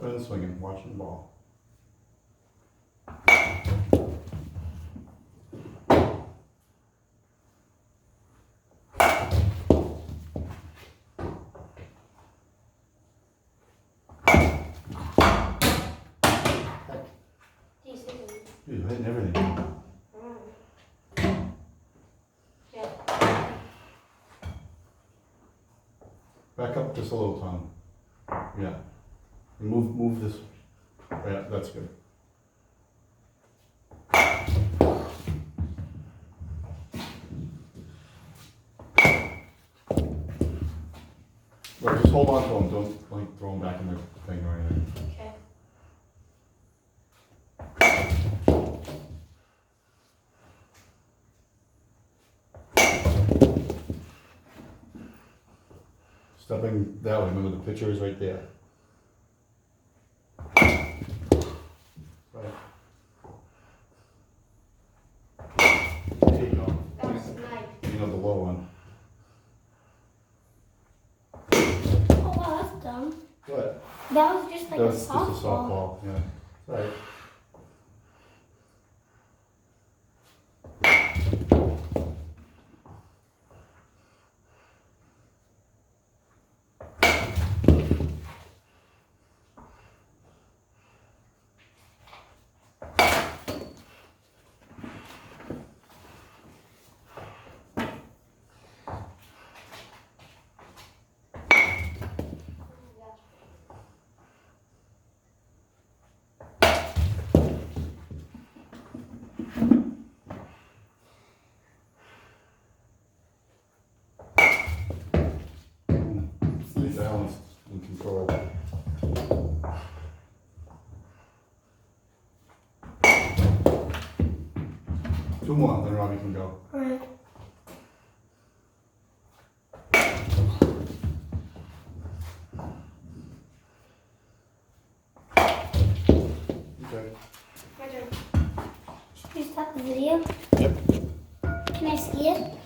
Stepping and swinging, watching the ball. Dude, you're hitting everything. Back up just a little, Tom. Yeah. And move this. Yeah, that's good. Right, just hold on to them. Don't like throw them back in the thing or anything. Okay. Stepping that way. Remember the pitcher is right there. Right. There you go. That was nice. You know the low one. Oh wow, that's dumb. What? That was just like That a was just a softball. softball. Yeah. Right. Stay balanced and control. Two more, then Robbie can go. Alright. Okay. My turn. Can you stop the video? Yep. Can I see it?